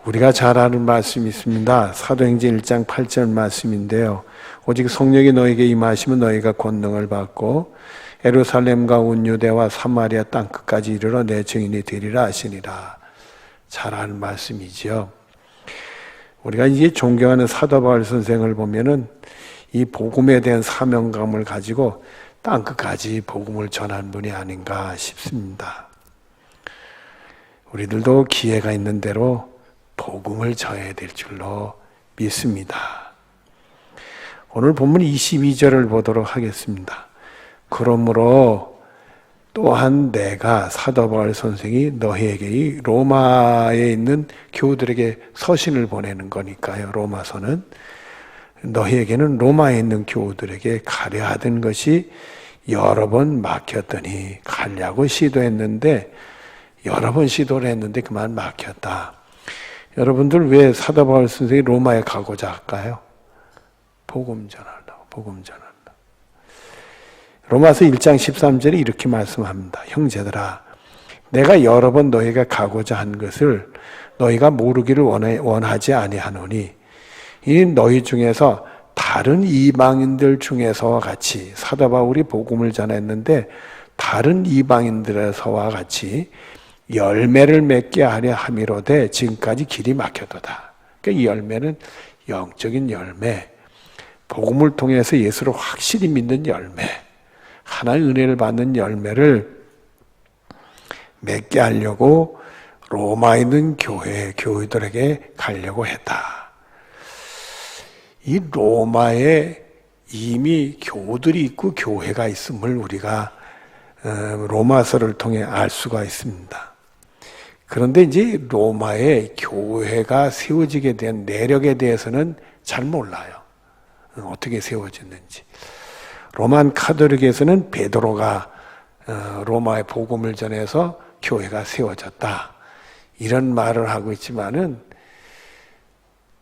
우리가 잘 아는 말씀이 있습니다. 사도행전 1장 8절 말씀인데요. 오직 성령이 너에게 임하시면 너희가 권능을 받고 예루살렘과 온 유대와 사마리아 땅끝까지 이르러 내 증인이 되리라 하시니라. 잘 아는 말씀이지요. 우리가 이제 존경하는 사도 바울 선생을 보면은 이 복음에 대한 사명감을 가지고 땅끝까지 복음을 전한 분이 아닌가 싶습니다. 우리들도 기회가 있는 대로 복음을 전해야 될 줄로 믿습니다. 오늘 본문 22절을 보도록 하겠습니다. 그러므로 또한 내가 사도 바울 선생이 너희에게 이 로마에 있는 교우들에게 서신을 보내는 거니까요. 로마서는 너희에게는 로마에 있는 교우들에게 가려 하던 것이 여러 번 막혔더니 가려고 시도했는데 여러 번 시도를 했는데 그만 막혔다. 여러분들 왜 사도 바울 선생이 로마에 가고자 할까요? 복음 전하려고, 복음 전한다. 로마서 1장 13절에 이렇게 말씀합니다. 형제들아, 내가 여러 번 너희가 가고자 한 것을 너희가 모르기를 원하지 아니하노니 이 너희 중에서 다른 이방인들 중에서와 같이 사도 바울이 복음을 전했는데 다른 이방인들에서와 같이 열매를 맺게 하려 함이로되 지금까지 길이 막혀도다. 그러니까 이 열매는 영적인 열매, 복음을 통해서 예수를 확실히 믿는 열매, 하나의 은혜를 받는 열매를 맺게 하려고 로마에 있는 교회들에게 가려고 했다. 이 로마에 이미 교우들이 있고 교회가 있음을 우리가 로마서를 통해 알 수가 있습니다. 그런데 이제 로마에 교회가 세워지게 된 내력에 대해서는 잘 몰라요. 어떻게 세워졌는지. 로만 카톨릭에서는 베드로가 로마의 복음을 전해서 교회가 세워졌다. 이런 말을 하고 있지만은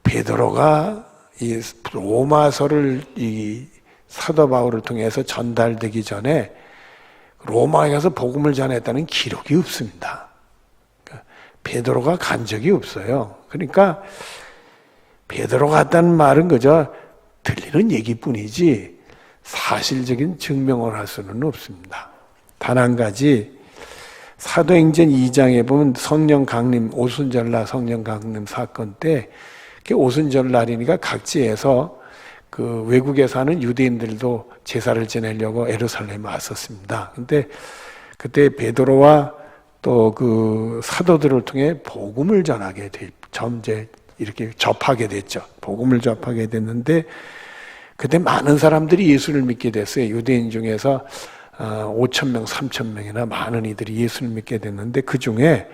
베드로가 이 로마서를 이 사도 바울을 통해서 전달되기 전에 로마에 가서 복음을 전했다는 기록이 없습니다. 베드로가 간 적이 없어요. 그러니까 베드로가 갔다는 말은 그저 들리는 얘기뿐이지 사실적인 증명을 할 수는 없습니다. 단 한 가지 사도행전 2장에 보면 성령 강림, 오순절날 성령 강림 사건 때 오순절날이니까 각지에서 그 외국에 사는 유대인들도 제사를 지내려고 예루살렘에 왔었습니다. 근데 그때 베드로와 또 그 사도들을 통해 복음을 전하게 점제 이렇게 접하게 됐죠. 복음을 접하게 됐는데 그때 많은 사람들이 예수를 믿게 됐어요. 유대인 중에서 5,000명, 3,000명이나 많은 이들이 예수를 믿게 됐는데 그 중에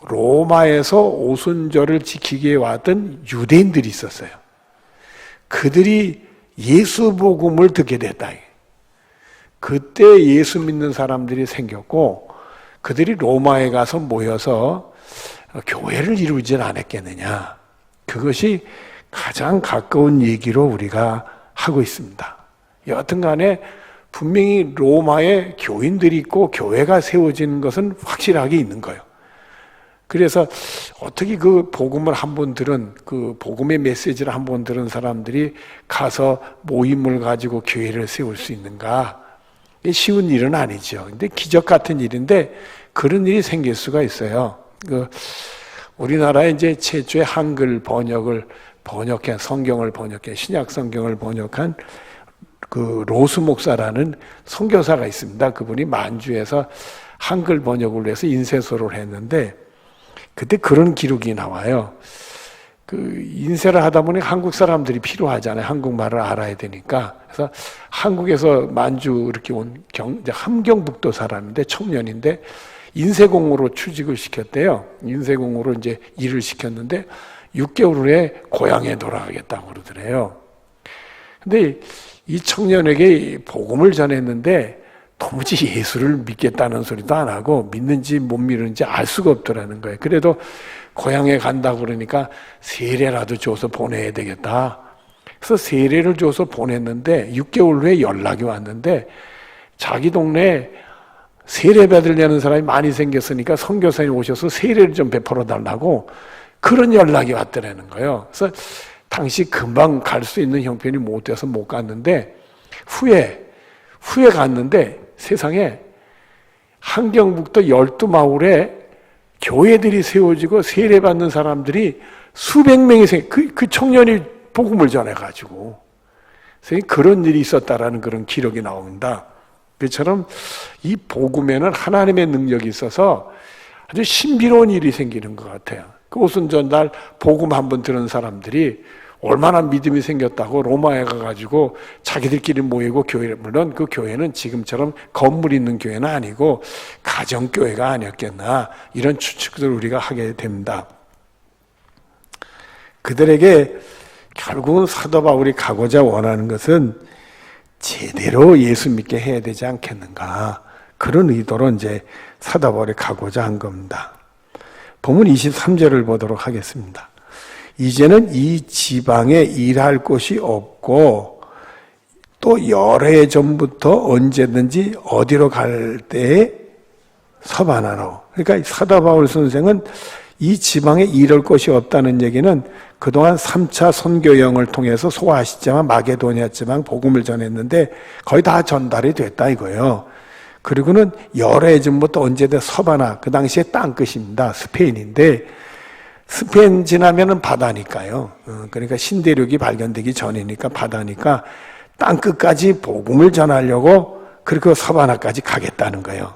로마에서 오순절을 지키게 왔던 유대인들이 있었어요. 그들이 예수 복음을 듣게 됐다. 그때 예수 믿는 사람들이 생겼고 그들이 로마에 가서 모여서 교회를 이루진 않았겠느냐. 그것이 가장 가까운 얘기로 우리가 하고 있습니다. 여하튼 간에 분명히 로마에 교인들이 있고 교회가 세워지는 것은 확실하게 있는 거예요. 그래서 어떻게 그 복음을 한번 들은 그 복음의 메시지를 한번 들은 사람들이 가서 모임을 가지고 교회를 세울 수 있는가? 쉬운 일은 아니죠. 근데 기적 같은 일인데 그런 일이 생길 수가 있어요. 우리나라에 이제 최초의 한글 번역한 성경을 번역해 신약 성경을 번역한 그 로스 목사라는 선교사가 있습니다. 그분이 만주에서 한글 번역을 해서 인쇄소를 했는데 그때 그런 기록이 나와요. 그 인쇄를 하다 보니 한국 사람들이 필요하잖아요. 한국말을 알아야 되니까. 그래서 한국에서 만주 이렇게 온 함경북도 사람인데 청년인데 인쇄공으로 취직을 시켰대요. 인쇄공으로 이제 일을 시켰는데 6개월 후에 고향에 돌아가겠다고 그러더래요. 근데 이 청년에게 복음을 전했는데 도무지 예수를 믿겠다는 소리도 안 하고 믿는지 못 믿는지 알 수가 없더라는 거예요. 그래도 고향에 간다고 그러니까 세례라도 줘서 보내야 되겠다. 그래서 세례를 줘서 보냈는데 6개월 후에 연락이 왔는데 자기 동네에 세례 받으려는 사람이 많이 생겼으니까 선교사님 오셔서 세례를 좀 베풀어 달라고 그런 연락이 왔더라는 거예요. 그래서 당시 금방 갈 수 있는 형편이 못 돼서 못 갔는데 후에 갔는데 세상에 함경북도 12마을에 교회들이 세워지고 세례받는 사람들이 수백 명이 그 청년이 복음을 전해가지고 그런 일이 있었다라는 그런 기록이 나옵니다. 그처럼 이 복음에는 하나님의 능력이 있어서 아주 신비로운 일이 생기는 것 같아요. 그 오순 전날 복음 한번 들은 사람들이 얼마나 믿음이 생겼다고 로마에 가가지고 자기들끼리 모이고 교회를, 물론 그 교회는 지금처럼 건물 있는 교회는 아니고 가정교회가 아니었겠나, 이런 추측들을 우리가 하게 됩니다. 그들에게 결국은 사도 바울이 가고자 원하는 것은 제대로 예수 믿게 해야 되지 않겠는가, 그런 의도로 이제 사도 바울이 가고자 한 겁니다. 본문 23절을 보도록 하겠습니다. 이제는 이 지방에 일할 곳이 없고 또 여러 해 전부터 언제든지 어디로 갈 때에 서반하노. 그러니까 사도 바울 선생은 이 지방에 일할 곳이 없다는 얘기는 그동안 3차 선교여행을 통해서 소아시지만 마게도니아 지방 복음을 전했는데 거의 다 전달이 됐다 이거예요. 그리고는 여러 해 전부터 언제든 서바나, 그 당시에 땅끝입니다. 스페인인데 스페인 지나면은 바다니까요. 그러니까 신대륙이 발견되기 전이니까 바다니까 땅끝까지 복음을 전하려고 그리고 서바나까지 가겠다는 거예요.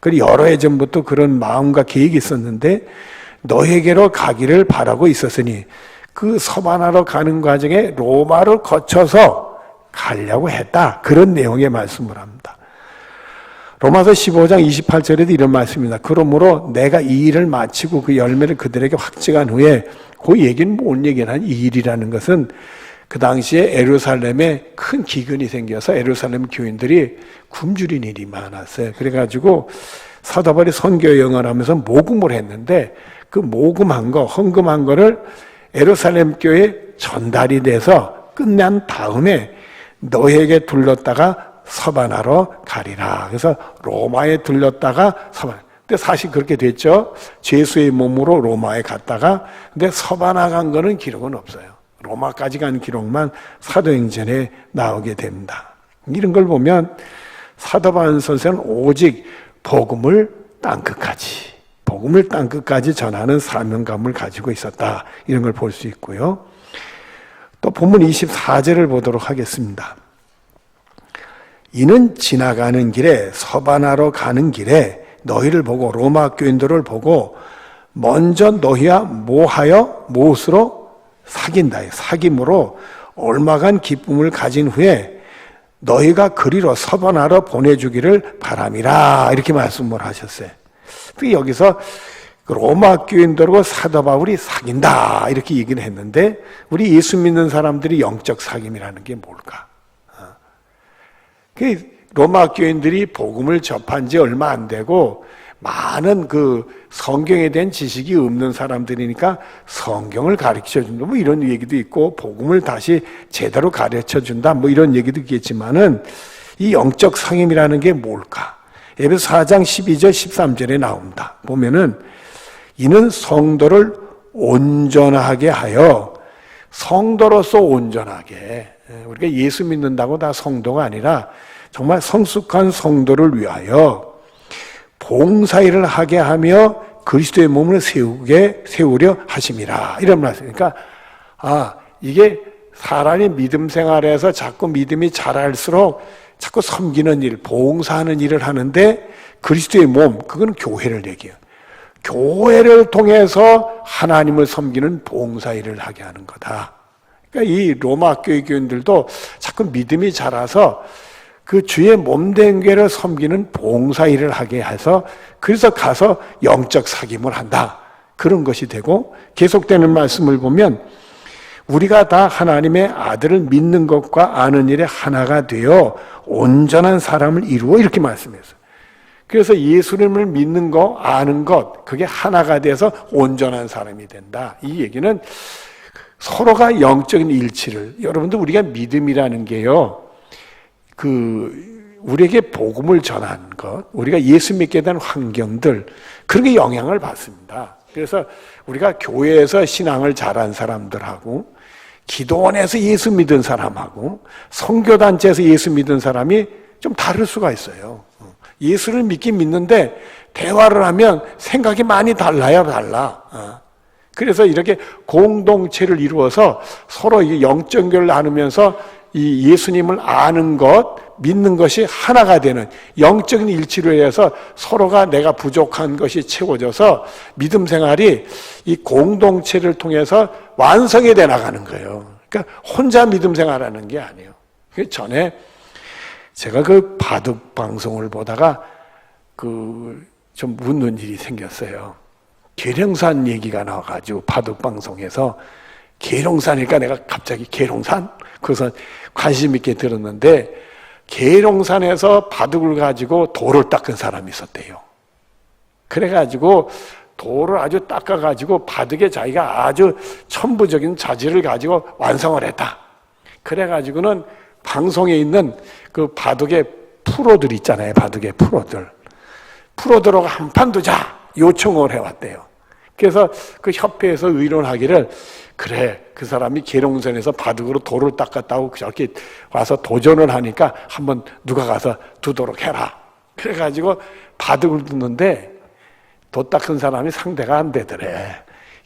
그리고 여러 해 전부터 그런 마음과 계획이 있었는데 너에게로 가기를 바라고 있었으니 그 서바나로 가는 과정에 로마를 거쳐서 가려고 했다. 그런 내용의 말씀을 합니다. 로마서 15장 28절에도 이런 말씀입니다. 그러므로 내가 이 일을 마치고 그 열매를 그들에게 확증한 후에, 그 얘기는 뭔 얘기냐, 이 일이라는 것은 그 당시에 에루살렘에 큰 기근이 생겨서 에루살렘 교인들이 굶주린 일이 많았어요. 그래가지고 사도 바울이 선교여행을 하면서 모금을 했는데 그 모금한 거, 헌금한 거를 에루살렘 교회에 전달이 돼서 끝난 다음에 너에게 둘렀다가 서바나로 가리라. 그래서 로마에 들렸다가 서바나. 근데 사실 그렇게 됐죠. 죄수의 몸으로 로마에 갔다가, 근데 서바나 간 거는 기록은 없어요. 로마까지 간 기록만 사도행전에 나오게 됩니다. 이런 걸 보면 사도 바울 선생은 오직 복음을 땅끝까지 전하는 사명감을 가지고 있었다. 이런 걸 볼 수 있고요. 또 본문 24절을 보도록 하겠습니다. 이는 지나가는 길에, 서바나로 가는 길에 너희를 보고, 로마 교인들을 보고 먼저 너희와 뭐하여 무엇으로 사귄다. 사귐으로 얼마간 기쁨을 가진 후에 너희가 그리로 서바나로 보내주기를 바람이라. 이렇게 말씀을 하셨어요. 여기서 로마 교인들과 사도 바울이 사귄다 이렇게 얘기를 했는데, 우리 예수 믿는 사람들이 영적 사귐이라는 게 뭘까? 로마 교인들이 복음을 접한 지 얼마 안 되고 많은 그 성경에 대한 지식이 없는 사람들이니까 성경을 가르쳐 준다 뭐 이런 얘기도 있고, 복음을 다시 제대로 가르쳐 준다 뭐 이런 얘기도 있겠지만은, 이 영적 상임이라는 게 뭘까? 에베소 4장 12절 13절에 나옵니다. 보면은 이는 성도를 온전하게 하여, 성도로서 온전하게, 우리가 예수 믿는다고 다 성도가 아니라 정말 성숙한 성도를 위하여 봉사일을 하게 하며 그리스도의 몸을 세우려 하심이라. 이런 말씀. 그러니까 이게 사람이 믿음 생활에서 자꾸 믿음이 자랄수록 자꾸 섬기는 일, 봉사하는 일을 하는데, 그리스도의 몸, 그건 교회를 얘기해요. 교회를 통해서 하나님을 섬기는 봉사일을 하게 하는 거다. 그러니까 이 로마 교회 교인들도 자꾸 믿음이 자라서 그 주의 몸된 교회를 섬기는 봉사일을 하게 해서, 그래서 가서 영적 사귐을 한다. 그런 것이 되고, 계속되는 말씀을 보면 우리가 다 하나님의 아들을 믿는 것과 아는 일에 하나가 되어 온전한 사람을 이루어, 이렇게 말씀했어요. 그래서 예수님을 믿는 것, 아는 것, 그게 하나가 돼서 온전한 사람이 된다. 이 얘기는 서로가 영적인 일치를, 여러분들 우리가 믿음이라는 게요, 우리에게 복음을 전하는 것, 우리가 예수 믿게 된 환경들, 그런 게 영향을 받습니다. 그래서 우리가 교회에서 신앙을 잘한 사람들하고 기도원에서 예수 믿은 사람하고 선교단체에서 예수 믿은 사람이 좀 다를 수가 있어요. 예수를 믿긴 믿는데 대화를 하면 생각이 많이 달라. 그래서 이렇게 공동체를 이루어서 서로 영적 교를 나누면서 이 예수님을 아는 것, 믿는 것이 하나가 되는 영적인 일치로 해서 서로가 내가 부족한 것이 채워져서 믿음 생활이 이 공동체를 통해서 완성이 돼 나가는 거예요. 그러니까 혼자 믿음 생활하는 게 아니에요. 그 전에 제가 그 바둑 방송을 보다가 좀 묻는 일이 생겼어요. 계룡산 얘기가 나와가지고 바둑 방송에서 계룡산이니까 내가 갑자기 계룡산? 그래서 관심 있게 들었는데 계룡산에서 바둑을 가지고 돌을 닦은 사람이 있었대요. 그래가지고 돌을 아주 닦아가지고 바둑에 자기가 아주 천부적인 자질을 가지고 완성을 했다. 그래가지고는 방송에 있는 그 바둑의 프로들 있잖아요. 바둑의 프로들하고 한판 두자 요청을 해왔대요. 그래서 그 협회에서 의논하기를 그래 그 사람이 계룡산에서 바둑으로 돌을 닦았다고 저렇게 와서 도전을 하니까 한번 누가 가서 두도록 해라. 그래가지고 바둑을 두는데 도 닦은 사람이 상대가 안 되더래.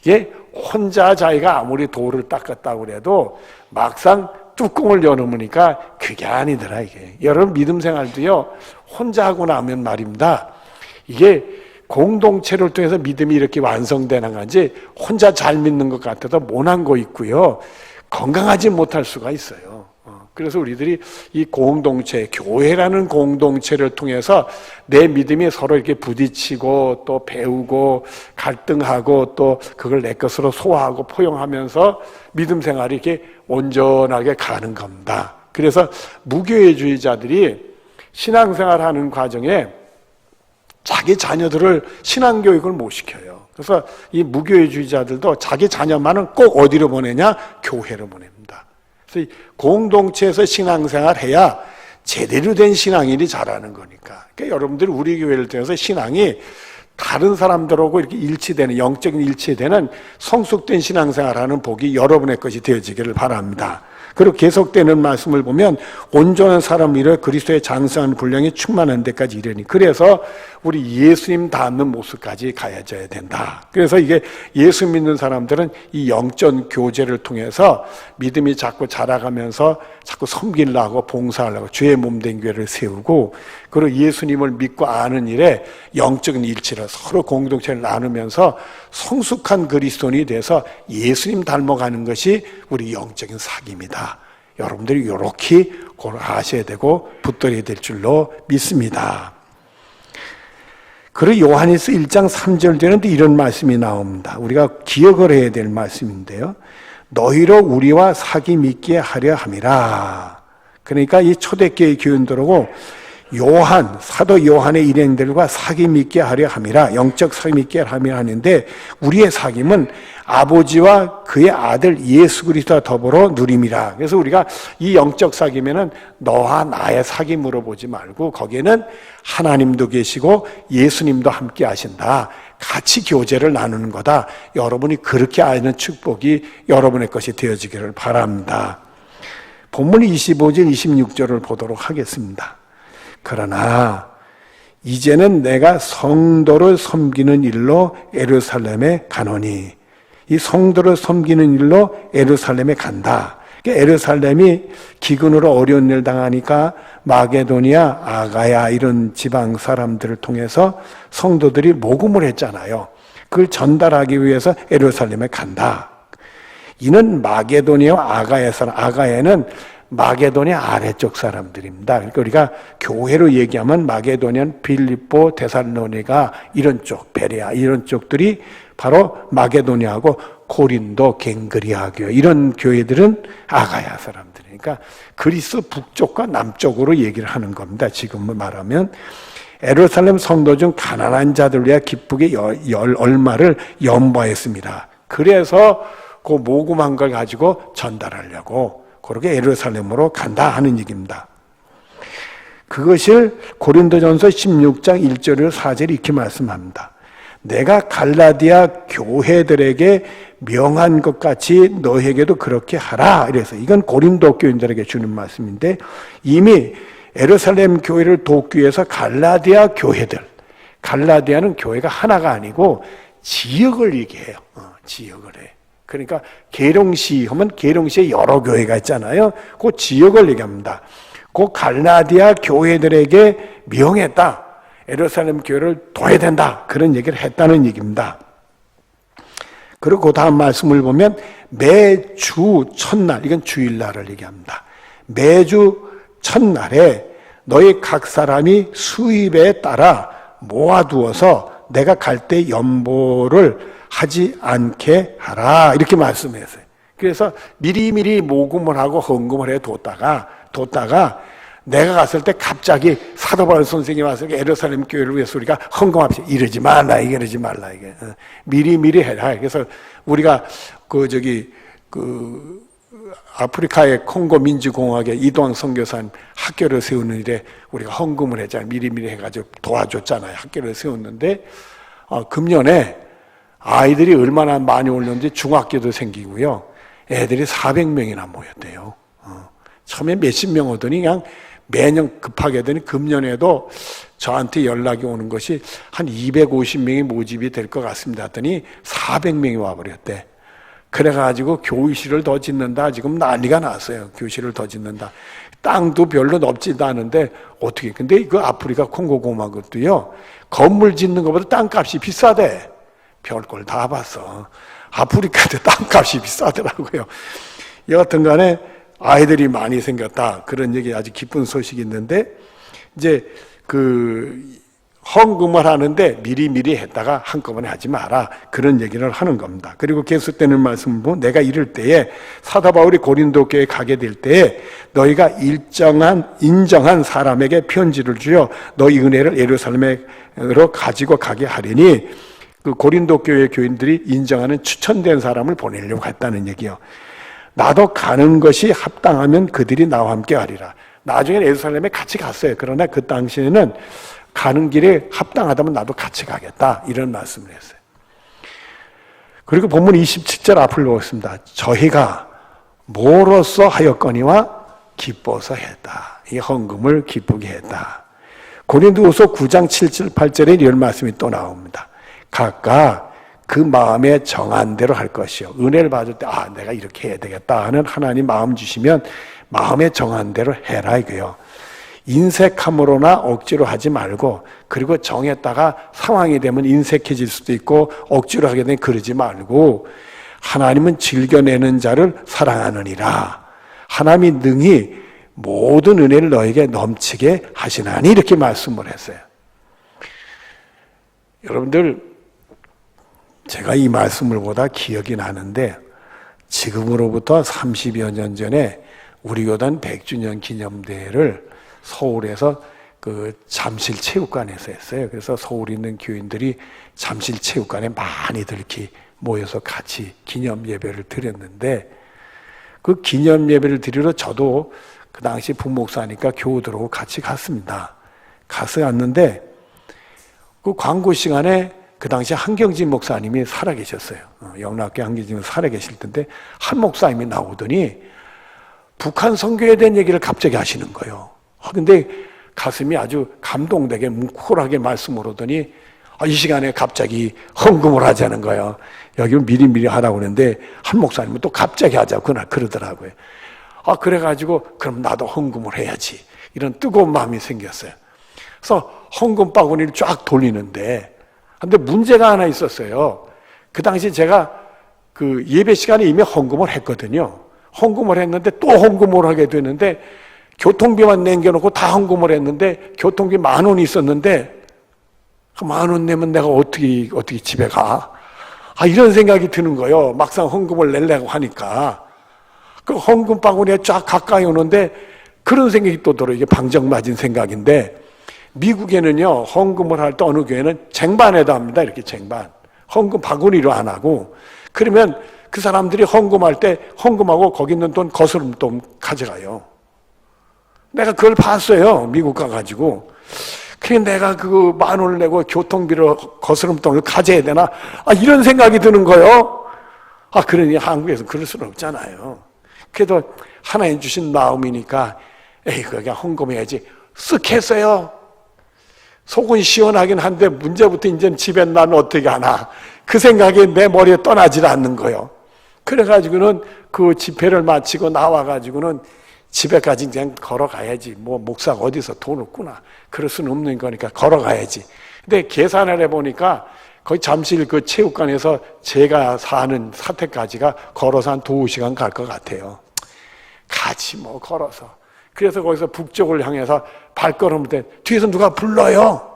이게 혼자 자기가 아무리 돌을 닦았다고 그래도 막상 뚜껑을 열어보니까 그게 아니더라 이게. 여러분 믿음 생활도요 혼자 하고 나면 말입니다. 이게 공동체를 통해서 믿음이 이렇게 완성되는 건지 혼자 잘 믿는 것 같아도 모난 거 있고요. 건강하지 못할 수가 있어요. 그래서 우리들이 이 공동체, 교회라는 공동체를 통해서 내 믿음이 서로 이렇게 부딪히고 또 배우고 갈등하고 또 그걸 내 것으로 소화하고 포용하면서 믿음 생활이 이렇게 온전하게 가는 겁니다. 그래서 무교회주의자들이 신앙생활하는 과정에 자기 자녀들을 신앙교육을 못 시켜요. 그래서 이 무교회주의자들도 자기 자녀만은 꼭 어디로 보내냐? 교회로 보냅니다. 그래서 이 공동체에서 신앙생활 해야 제대로 된 신앙인이 자라는 거니까. 그러니까 여러분들 우리 교회를 통해서 신앙이 다른 사람들하고 이렇게 일치되는, 영적인 일치되는 성숙된 신앙생활하는 복이 여러분의 것이 되어지기를 바랍니다. 그리고 계속되는 말씀을 보면 온전한 사람을 이루어 그리스도의 장성한 분량이 충만한 데까지 이르니 그래서 우리 예수님 닮는 모습까지 가야져야 된다. 그래서 이게 예수 믿는 사람들은 이 영적 교제를 통해서 믿음이 자꾸 자라가면서 자꾸 섬기려고 봉사하려고 주의 몸된 교회를 세우고 그리고 예수님을 믿고 아는 일에 영적인 일치를 서로 공동체를 나누면서 성숙한 그리스도인이 돼서 예수님 닮아가는 것이 우리 영적인 사귐이다. 여러분들이 이렇게 아셔야 되고 붙들어야 될 줄로 믿습니다. 그리고 요한일서 1장 3절 되는데 이런 말씀이 나옵니다. 우리가 기억을 해야 될 말씀인데요. 너희로 우리와 사귐 있게 하려 함이라. 그러니까 이 초대교회 교인들하고 사도 요한의 일행들과 사귐 있게 하려 함이라. 영적 사귐 있게 하려 하는데 우리의 사귐은 아버지와 그의 아들 예수 그리스도와 더불어 누림이라. 그래서 우리가 이 영적 사귐에는 너와 나의 사귐으로 보지 말고 거기에는 하나님도 계시고 예수님도 함께 하신다. 같이 교제를 나누는 거다. 여러분이 그렇게 아는 축복이 여러분의 것이 되어지기를 바랍니다. 본문 25절 26절을 보도록 하겠습니다. 그러나 이제는 내가 성도를 섬기는 일로 예루살렘에 가노니 이 성도를 섬기는 일로 예루살렘에 간다. 예루살렘이 기근으로 어려운 일 당하니까 마게도니아, 아가야 이런 지방 사람들을 통해서 성도들이 모금을 했잖아요. 그걸 전달하기 위해서 예루살렘에 간다. 이는 마게도니아와 아가야 사람, 아가야는 마게도니아 아래쪽 사람들입니다. 그러니까 우리가 교회로 얘기하면 마게도니아는 빌립보, 데살로니가 이런 쪽, 베레아 이런 쪽들이 바로 마게도니아하고 고린도, 갱그리아 교회 이런 교회들은 아가야 사람들이니까 그리스 북쪽과 남쪽으로 얘기를 하는 겁니다. 지금 말하면 예루살렘 성도 중 가난한 자들 위해 기쁘게 얼마를 연보했습니다. 그래서 그 모금한 걸 가지고 전달하려고 그렇게 예루살렘으로 간다 하는 얘기입니다. 그것을 고린도전서 16장 1절에서 4절에 이렇게 말씀합니다. 내가 갈라디아 교회들에게 명한 것 같이 너에게도 그렇게 하라. 이래서 이건 고린도 교인들에게 주는 말씀인데, 이미 예루살렘 교회를 돕기 위해서 갈라디아 교회들, 갈라디아는 교회가 하나가 아니고 지역을 얘기해요. 지역을 해. 그러니까 계룡시 하면 계룡시에 여러 교회가 있잖아요. 그 지역을 얘기합니다. 그 갈라디아 교회들에게 명했다. 예루살렘 교회를 둬야 된다. 그런 얘기를 했다는 얘기입니다. 그리고 그 다음 말씀을 보면 매주 첫날, 이건 주일날을 얘기합니다. 매주 첫날에 너희 각 사람이 수입에 따라 모아두어서 내가 갈 때 연보를 하지 않게 하라. 이렇게 말씀했어요. 그래서 미리미리 모금을 하고 헌금을 뒀다가 내가 갔을 때 갑자기 사도 바울 선생님이 와서 예루살렘 교회를 위해서 우리가 헌금합시다. 이러지 말라, 이러지 말라, 이게. 미리미리 해라. 그래서 우리가 아프리카의 콩고 민주공화국의 이도환 선교사님 학교를 세우는 일에 우리가 헌금을 했잖아요. 미리미리 해가지고 도와줬잖아요. 학교를 세웠는데, 금년에 아이들이 얼마나 많이 올렸는지 중학교도 생기고요. 애들이 400명이나 모였대요. 처음에 몇십 명 오더니 그냥 매년 급하게 하더니 금년에도 저한테 연락이 오는 것이 한 250명이 모집이 될 것 같습니다 하더니 400명이 와버렸대. 그래가지고 교실을 더 짓는다. 지금 난리가 났어요. 교실을 더 짓는다. 땅도 별로 넓지도 않은데 어떻게. 근데 그 아프리카 콩고 공화국도요. 건물 짓는 것보다 땅값이 비싸대. 별걸 다 봤어. 아프리카도 땅값이 비싸더라고요. 여하튼 간에 아이들이 많이 생겼다. 그런 얘기 아주 기쁜 소식이 있는데, 이제 헌금을 하는데 미리미리 했다가 한꺼번에 하지 마라. 그런 얘기를 하는 겁니다. 그리고 계속되는 말씀을 보면 내가 이럴 때에 사도 바울이 고린도 교회에 가게 될 때에 너희가 인정한 사람에게 편지를 주어 너희 은혜를 예루살렘으로 가지고 가게 하리니, 그 고린도 교회 교인들이 인정하는 추천된 사람을 보내려고 했다는 얘기요. 나도 가는 것이 합당하면 그들이 나와 함께 하리라. 나중에 예루살렘에 같이 갔어요. 그러나 그 당시에는 가는 길에 합당하다면 나도 같이 가겠다. 이런 말씀을 했어요. 그리고 본문 27절 앞을 보겠습니다. 저희가 뭐로써 하였거니와 기뻐서 했다. 이 헌금을 기쁘게 했다. 고린도후서 9장 7절 8절에 이런 말씀이 또 나옵니다. 각각 그 마음에 정한 대로 할 것이요. 은혜를 받을 때 내가 이렇게 해야 되겠다 하는 하나님 마음 주시면 마음에 정한 대로 해라 이거요. 인색함으로나 억지로 하지 말고, 그리고 정했다가 상황이 되면 인색해질 수도 있고 억지로 하게 되면 그러지 말고, 하나님은 즐겨내는 자를 사랑하느니라. 하나님이 능히 모든 은혜를 너에게 넘치게 하시나니, 이렇게 말씀을 했어요. 여러분들, 제가 이 말씀을 보다 기억이 나는데, 지금으로부터 30여 년 전에 우리 교단 100주년 기념대회를 서울에서 그 잠실체육관에서 했어요. 그래서 서울에 있는 교인들이 잠실체육관에 많이들 이렇게 모여서 같이 기념 예배를 드렸는데, 그 기념 예배를 드리러 저도 그 당시 부목사니까 교우들하고 같이 갔습니다. 가서 갔는데, 그 광고 시간에 그 당시 한경진 목사님이 살아계셨어요. 영락교 한경진 살아계실 텐데, 한 목사님이 나오더니 북한 선교에 대한 얘기를 갑자기 하시는 거예요. 근데 가슴이 아주 감동되게 뭉클하게 말씀을 하더니, 이 시간에 갑자기 헌금을 하자는 거예요. 여기 미리미리 하라고 그러는데 한 목사님은 또 갑자기 하자고 그날 그러더라고요. 그래가지고 그럼 나도 헌금을 해야지, 이런 뜨거운 마음이 생겼어요. 그래서 헌금 바구니를 쫙 돌리는데, 근데 문제가 하나 있었어요. 그 당시 제가 그 예배 시간에 이미 헌금을 했거든요. 헌금을 했는데 또 헌금을 하게 되는데, 교통비만 남겨놓고 다 헌금을 했는데 교통비 10,000원이 있었는데, 그 10,000원 내면 내가 어떻게 집에 가? 이런 생각이 드는 거예요. 막상 헌금을 내려고 하니까. 그 헌금 바구니에 쫙 가까이 오는데 그런 생각이 또 들어요. 이게 방정맞은 생각인데, 미국에는요, 헌금을 할 때 어느 교회는 쟁반에다 합니다. 이렇게 쟁반. 헌금 바구니로 안 하고, 그러면 그 사람들이 헌금할 때 헌금하고 거기 있는 돈 거스름 돈 가져가요. 내가 그걸 봤어요. 미국 가가지고. 그래 내가 그 10,000원을 내고 교통비로 거스름돈을 가져야 되나? 이런 생각이 드는 거예요. 그러니 한국에서 그럴 수는 없잖아요. 그래도 하나님 주신 마음이니까 그냥 헌금해야지. 쓱 했어요. 속은 시원하긴 한데 문제부터 이제 집에 난 어떻게 하나 그 생각이 내 머리에 떠나질 않는 거예요. 그래가지고는 그 집회를 마치고 나와가지고는 집에까지 그냥 걸어가야지. 목사가 어디서 돈을 꾸나. 그럴 수는 없는 거니까 걸어가야지. 근데 계산을 해보니까 거의 잠실 그 체육관에서 제가 사는 사택까지가 걸어서 한 2시간 갈 것 같아요. 같이 걸어서. 그래서 거기서 북쪽을 향해서 발걸음을 때 뒤에서 누가 불러요.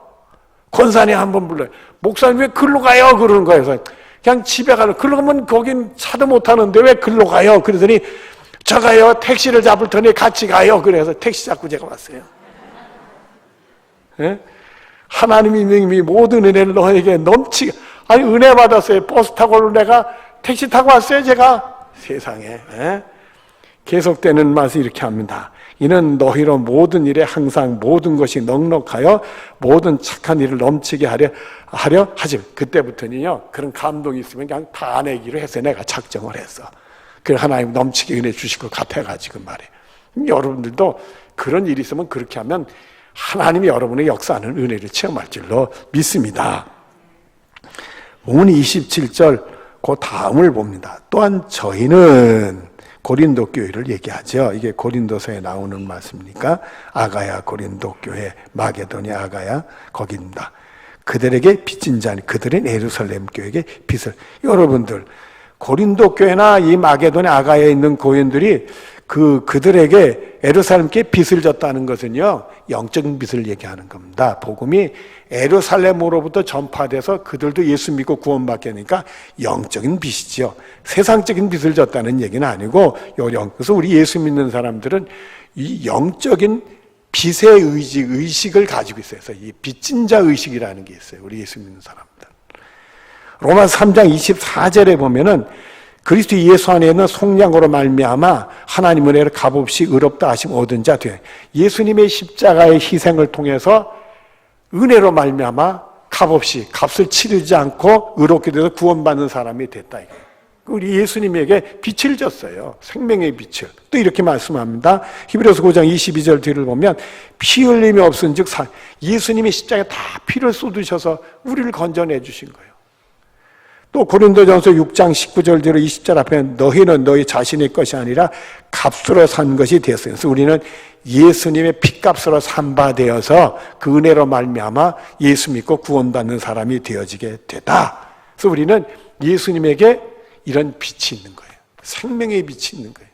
권사님 한번 불러요. 목사님 왜 글로 가요? 그러는 거예요. 그래서 그냥 집에 가려. 글로 가면 거긴 차도 못 타는데 왜 글로 가요? 그러더니 저가요. 택시를 잡을 테니 같이 가요. 그래서 택시 잡고 제가 왔어요. 예? 하나님이 모든 은혜를 너에게 넘치게. 은혜 받았어요. 버스 타고 내가 택시 타고 왔어요. 제가 세상에. 예? 계속되는 말씀 이렇게 합니다. 이는 너희로 모든 일에 항상 모든 것이 넉넉하여 모든 착한 일을 넘치게 하려 하지. 그때부터는요 그런 감동이 있으면 그냥 다 내기로 해서 내가 작정을 했어. 그래 하나님 넘치게 은혜 주실 것 같아가지고 말이에요. 여러분들도 그런 일이 있으면 그렇게 하면 하나님이 여러분의 역사하는 은혜를 체험할 줄로 믿습니다. 본문 27절 그 다음을 봅니다. 또한 저희는 고린도 교회를 얘기하죠. 이게 고린도서에 나오는 말씀이니까 아가야 고린도 교회, 마게도냐 아가야 거기입니다. 그들에게 빚진 자니 그들은 예루살렘 교회에게 빚을. 여러분들 고린도 교회나 이 마게도냐 아가야에 있는 교인들이 그들에게 예루살렘께 빚을 졌다는 것은요 영적인 빚을 얘기하는 겁니다. 복음이 예루살렘으로부터 전파돼서 그들도 예수 믿고 구원받게 하니까 영적인 빚이죠. 세상적인 빚을 졌다는 얘기는 아니고 그래서 우리 예수 믿는 사람들은 이 영적인 빚의 의식을 가지고 있어요. 그래서 이 빚진 자 의식이라는 게 있어요. 우리 예수 믿는 사람들. 로마 3장 24절에 보면은 그리스도 예수 안에 있는 속량으로 말미암아 하나님 은혜를 값없이 의롭다 하심 얻은 자 돼. 예수님의 십자가의 희생을 통해서 은혜로 말미암아 값없이 값을 치르지 않고 의롭게 돼서 구원받는 사람이 됐다. 우리 예수님에게 빛을 줬어요. 생명의 빛을. 또 이렇게 말씀합니다. 히브리서 5장 22절 뒤를 보면 피 흘림이 없은 즉 예수님이 십자가에 다 피를 쏟으셔서 우리를 건져내 주신 거예요. 또 고린도전서 6장 19절 뒤로 20절 앞에 너희는 너희 자신의 것이 아니라 값으로 산 것이 되었어요. 그래서 우리는 예수님의 피값으로 산 바 되어서 그 은혜로 말미암아 예수 믿고 구원받는 사람이 되어지게 되다. 그래서 우리는 예수님에게 이런 빛이 있는 거예요. 생명의 빛이 있는 거예요.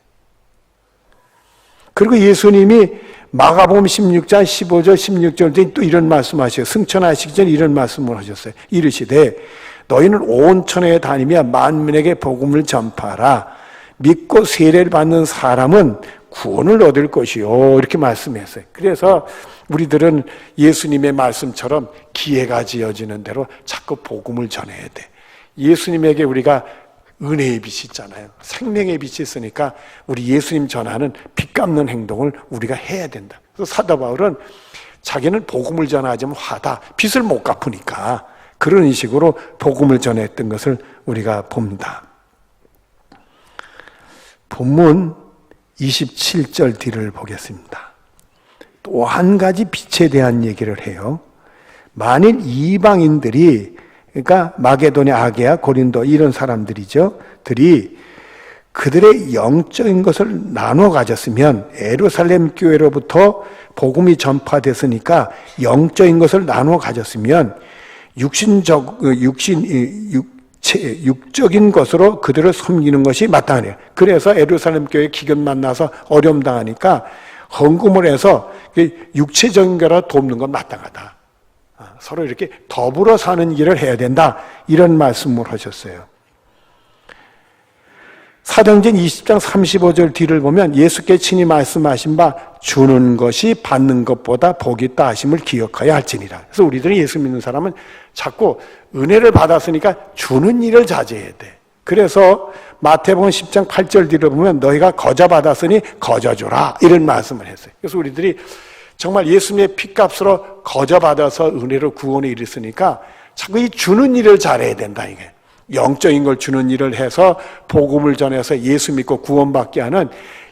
그리고 예수님이 마가복음 16장 15절 16절 또 이런 말씀하셔요. 승천하시기 전에 이런 말씀을 하셨어요. 이르시되 너희는 온 천하에 다니며 만민에게 복음을 전파하라. 믿고 세례를 받는 사람은 구원을 얻을 것이요. 이렇게 말씀했어요. 그래서 우리들은 예수님의 말씀처럼 기회가 지어지는 대로 자꾸 복음을 전해야 돼. 예수님에게 우리가 은혜의 빛이 있잖아요. 생명의 빛이 있으니까 우리 예수님 전하는 빛 갚는 행동을 우리가 해야 된다. 그래서 사도 바울은 자기는 복음을 전하지 않으면 화다. 빚을 못 갚으니까. 그런 식으로 복음을 전했던 것을 우리가 봅니다. 본문 27절 뒤를 보겠습니다. 또 한 가지 빛에 대한 얘기를 해요. 만일 이방인들이 그러니까 마게도냐, 아게야, 고린도 이런 사람들이죠. 들이 그들의 영적인 것을 나눠 가졌으면 예루살렘 교회로부터 복음이 전파됐으니까 영적인 것을 나눠 가졌으면 육적인 것으로 그들을 섬기는 것이 마땅하네요. 그래서 예루살렘 교회 기근 만나서 어려움 당하니까 헌금을 해서 육체적인 거라 돕는 건 마땅하다. 서로 이렇게 더불어 사는 일을 해야 된다. 이런 말씀을 하셨어요. 사도행전 20장 35절 뒤를 보면 예수께 친히 말씀하신 바 주는 것이 받는 것보다 복이 있다 하심을 기억하여 할지니라. 그래서 우리들은 예수 믿는 사람은 자꾸 은혜를 받았으니까 주는 일을 자제해야 돼. 그래서 마태복음 10장 8절 뒤를 보면 너희가 거저 받았으니 거저 줘라 이런 말씀을 했어요. 그래서 우리들이 정말 예수님의 피값으로 거저받아서 은혜로 구원에 이르으니까 자꾸 이 주는 일을 잘해야 된다, 이게. 영적인 걸 주는 일을 해서 복음을 전해서 예수 믿고 구원받게 하는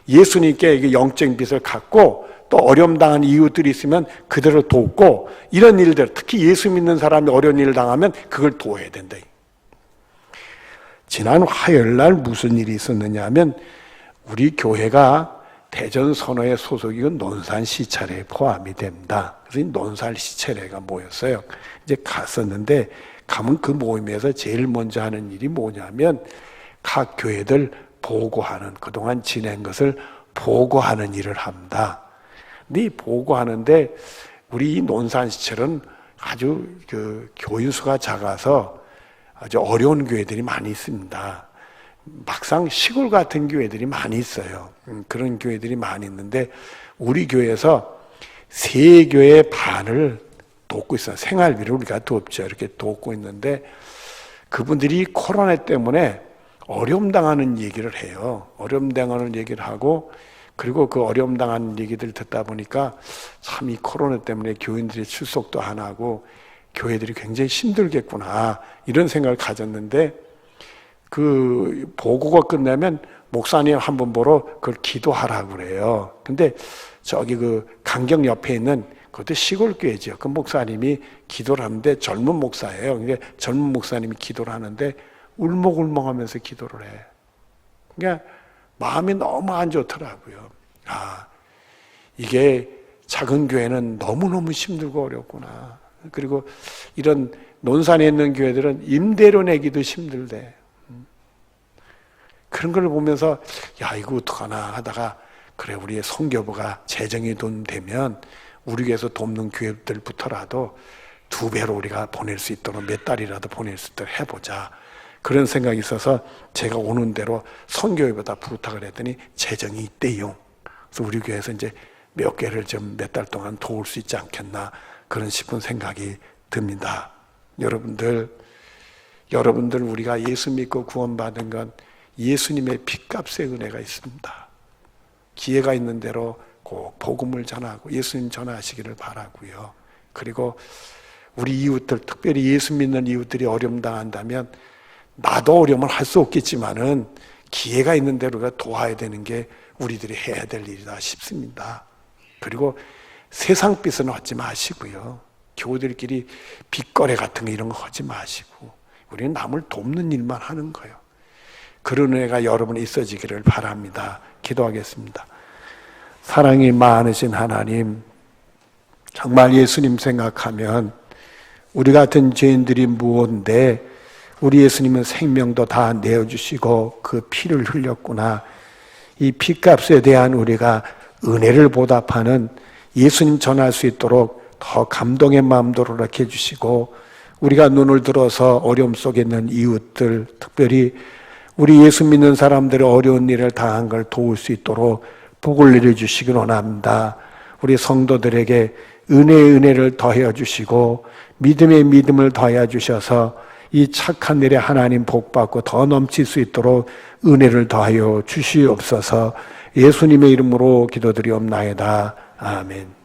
예수님께 영적인 빛을 갖고 또 어려움 당한 이웃들이 있으면 그대로 돕고 이런 일들, 특히 예수 믿는 사람이 어려운 일을 당하면 그걸 도와야 된다. 지난 화요일 날 무슨 일이 있었느냐 하면 우리 교회가 대전선호의 소속이고 논산시찰에 포함이 됩니다. 그래서 논산 시찰회가 모였어요. 이제 갔었는데 가면 그 모임에서 제일 먼저 하는 일이 뭐냐면 각 교회들 보고하는, 그동안 지낸 것을 보고하는 일을 합니다. 근데 이 보고하는데 우리 이 논산시찰은 아주 교인 수가 작아서 아주 어려운 교회들이 많이 있습니다. 막상 시골 같은 교회들이 많이 있어요. 그런 교회들이 많이 있는데 우리 교회에서 3교회 반을 돕고 있어요. 생활비를 우리가 돕죠. 이렇게 돕고 있는데 그분들이 코로나 때문에 어려움 당하는 얘기를 해요. 어려움 당하는 얘기를 하고 그리고 그 어려움 당하는 얘기들 듣다 보니까 참 이 코로나 때문에 교인들이 출석도 안 하고 교회들이 굉장히 힘들겠구나 이런 생각을 가졌는데 그 보고가 끝나면 목사님 한번 보러 그걸 기도하라고 그래요. 근데 저기 그 강경 옆에 있는 그것도 시골 교회죠. 그 목사님이 기도를 하는데 젊은 목사예요. 그러니까 젊은 목사님이 기도를 하는데 울먹울먹하면서 기도를 해. 그러니까 마음이 너무 안 좋더라고요. 아, 이게 작은 교회는 너무너무 힘들고 어렵구나. 그리고 이런 논산에 있는 교회들은 임대료 내기도 힘들대. 그런 걸 보면서 야 이거 어떡하나 하다가 그래 우리의 선교부가 재정이 돈 되면 우리 교회에서 돕는 교회들부터라도 2배로 우리가 보낼 수 있도록 몇 달이라도 보낼 수 있도록 해보자. 그런 생각이 있어서 제가 오는 대로 선교회보다 부탁을 했더니 재정이 있대요. 그래서 우리 교회에서 이제 몇 개를 좀 몇 달 동안 도울 수 있지 않겠나 그런 싶은 생각이 듭니다. 여러분들 우리가 예수 믿고 구원받은 건 예수님의 핏값의 은혜가 있습니다. 기회가 있는 대로 꼭 복음을 전하고 예수님 전하시기를 바라고요. 그리고 우리 이웃들, 특별히 예수 믿는 이웃들이 어려움 당한다면 나도 어려움을 할 수 없겠지만은 기회가 있는 대로 도와야 되는 게 우리들이 해야 될 일이다 싶습니다. 그리고 세상 빚은 하지 마시고요. 교우들끼리 빚거래 같은 거 이런 거 하지 마시고 우리는 남을 돕는 일만 하는 거예요. 그런 은혜가 여러분에 있어지기를 바랍니다. 기도하겠습니다. 사랑이 많으신 하나님, 정말 예수님 생각하면 우리 같은 죄인들이 무언데 우리 예수님은 생명도 다 내어주시고 그 피를 흘렸구나. 이 피값에 대한 우리가 은혜를 보답하는 예수님 전할 수 있도록 더 감동의 마음도 허락해 주시고 우리가 눈을 들어서 어려움 속에 있는 이웃들, 특별히 우리 예수 믿는 사람들의 어려운 일을 당한 걸 도울 수 있도록 복을 내려주시기 원합니다. 우리 성도들에게 은혜의 은혜를 더해 주시고 믿음의 믿음을 더해 주셔서 이 착한 일에 하나님 복 받고 더 넘칠 수 있도록 은혜를 더하여 주시옵소서. 예수님의 이름으로 기도드리옵나이다. 아멘.